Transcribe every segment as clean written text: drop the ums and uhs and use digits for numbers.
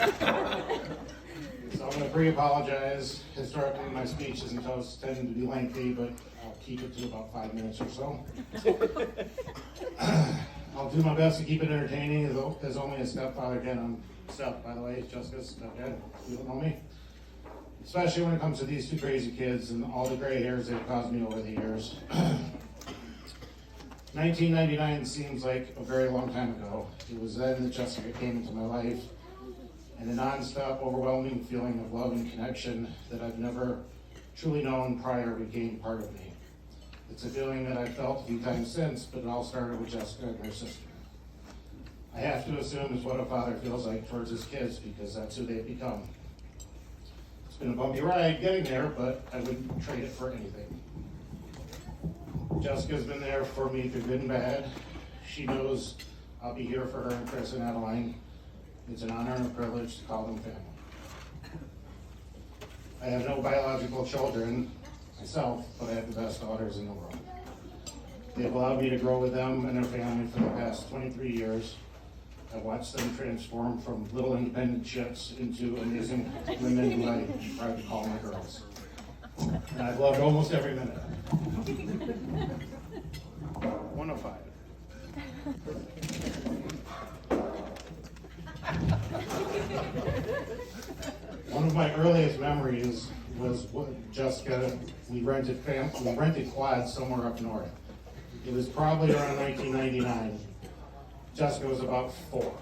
So I'm going to pre-apologize. Historically, my speeches and toasts tend to be lengthy, but I'll keep it to about 5 minutes or so. I'll do my best to keep it entertaining, as only a stepfather can. I'm Seth, by the way, Jessica's stepdad. You don't know me. Especially when it comes to these two crazy kids and all the gray hairs they've caused me over the years. 1999 seems like a very long time ago. It was then that Jessica came into my life, and a non-stop, overwhelming feeling of love and connection that I've never truly known prior became part of me. It's a feeling that I've felt a few times since, but it all started with Jessica and her sister. I have to assume it's what a father feels like towards his kids, because that's who they've become. It's been a bumpy ride getting there, but I wouldn't trade it for anything. Jessica's been there for me through good and bad. She knows I'll be here for her and Chris and Adeline. It's an honor and a privilege to call them family. I have no biological children myself, but I have the best daughters in the world. They've allowed me to grow with them and their family for the past 23 years. I've watched them transform from little independent chicks into amazing women who I try to call my girls. And I've loved almost every minute. 105. One of my earliest memories was with Jessica. We rented quads somewhere up north. It was probably around 1999. Jessica was about 4,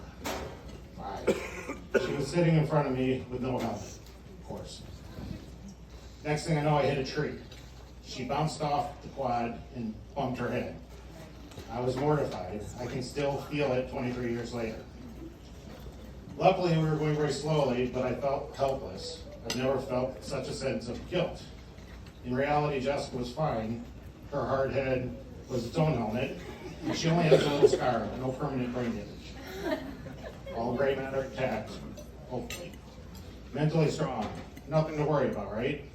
5. She was sitting in front of me with no helmet, of course. Next thing I know, I hit a tree. She bounced off the quad and bumped her head. I was mortified. I can still feel it 23 years later. Luckily, we were going very slowly, but I felt helpless. I've never felt such a sense of guilt. In reality, Jessica was fine. Her hard head was its own helmet, and she only has a little scar, no permanent brain damage. All gray matter intact, hopefully. Mentally strong. Nothing to worry about, right?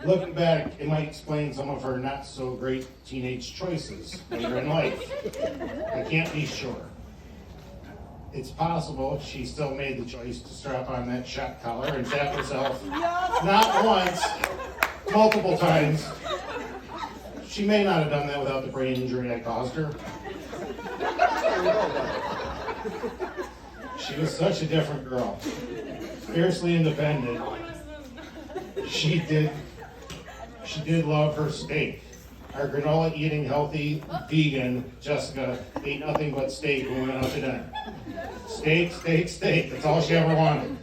Looking back, it might explain some of her not so great teenage choices later in life. I can't be sure. It's possible she still made the choice to strap on that shock collar and tap herself not once, multiple times. She may not have done that without the brain injury I caused her. She was such a different girl, fiercely independent. She did love her steak. Our granola eating healthy vegan Jessica ate nothing but steak when we went out to dinner. Steak, steak, steak. That's all she ever wanted.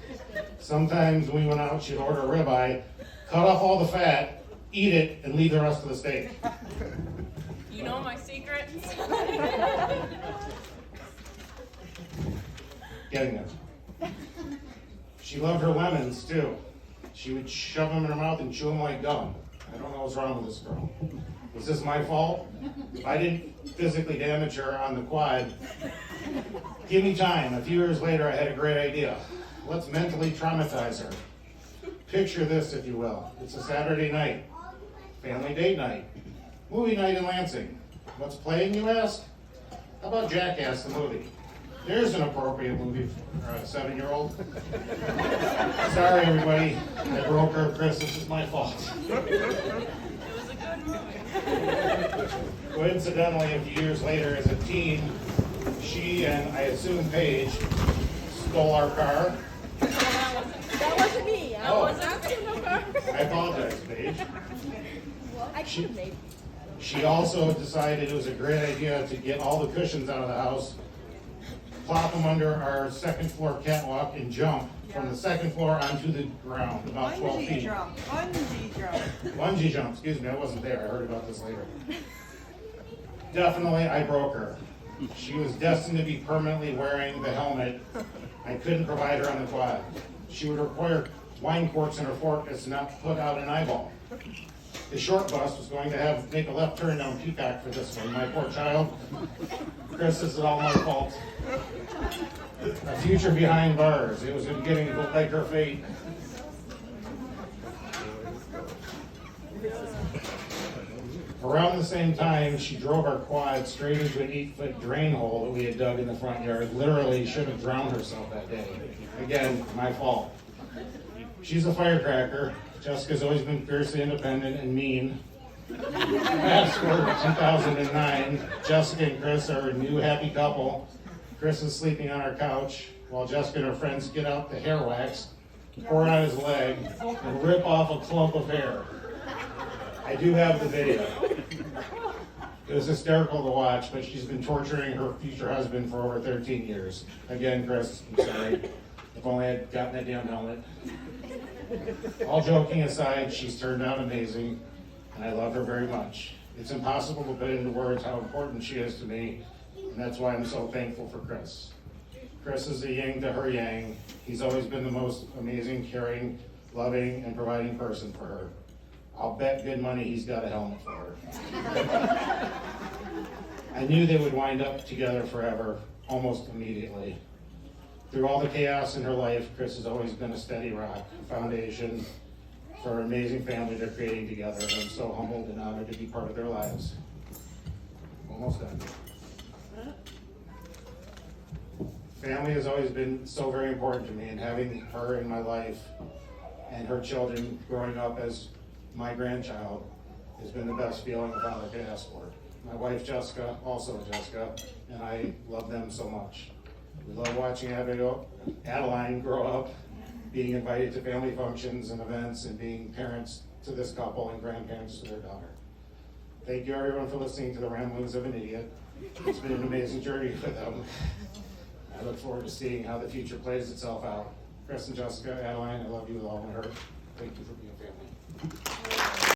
Sometimes when we went out, she'd order a ribeye, cut off all the fat, eat it, and leave the rest of the steak. You know my secrets? Getting it. She loved her lemons, too. She would shove them in her mouth and chew them like gum. I don't know what's wrong with this girl. Was this my fault? If I didn't physically damage her on the quad, give me time. A few years later, I had a great idea. Let's mentally traumatize her. Picture this, if you will. It's a Saturday night. Family date night. Movie night in Lansing. What's playing, you ask? How about Jackass, the movie? There's an appropriate movie for a 7-year-old. Sorry, everybody. I broke her. Chris, this is my fault. It was a good movie. Coincidentally, a few years later, as a teen, she and, I assume, Paige, stole our car. That wasn't me. I wasn't stealing no car. I apologize, Paige. I could have made. She also decided it was a great idea to get all the cushions out of the house, plop them under our second floor catwalk, and jump from the second floor onto the ground, about 12 feet. Bungee jump, excuse me, I wasn't there. I heard about this later. Definitely, I broke her. She was destined to be permanently wearing the helmet I couldn't provide her on the quad. She would require wine corks in her fork to not put out an eyeball. The short bus was going to make a left turn down Peacock for this one. My poor child. Chris, this is all my fault. A future behind bars. It was getting to look like her fate. Around the same time, she drove our quad straight into an 8-foot drain hole that we had dug in the front yard. Literally should have drowned herself that day. Again, my fault. She's a firecracker. Jessica's always been fiercely independent and mean. Fast forward to 2009, Jessica and Chris are a new happy couple. Chris is sleeping on our couch while Jessica and her friends get out the hair wax, pour it on his leg, and rip off a clump of hair. I do have the video. It was hysterical to watch, but she's been torturing her future husband for over 13 years. Again, Chris, I'm sorry. If only I'd gotten that damn helmet. All joking aside, she's turned out amazing, and I love her very much. It's impossible to put into words how important she is to me, and that's why I'm so thankful for Chris. Chris is a yin to her yang. He's always been the most amazing, caring, loving, and providing person for her. I'll bet good money he's got a helmet for her. I knew they would wind up together forever, almost immediately. Through all the chaos in her life, Chris has always been a steady rock, a foundation for an amazing family they're creating together, and I'm so humbled and honored to be part of their lives. Almost done. Family has always been so very important to me, and having her in my life and her children growing up as my grandchild has been the best feeling a father can ask for. My wife Jessica, also Jessica, and I love them so much. We love watching Adeline grow up, being invited to family functions and events, and being parents to this couple and grandparents to their daughter. Thank you everyone for listening to the ramblings of an idiot. It's been an amazing journey for them. I look forward to seeing how the future plays itself out. Chris and Jessica, Adeline, I love you with all my heart. Thank you for being family.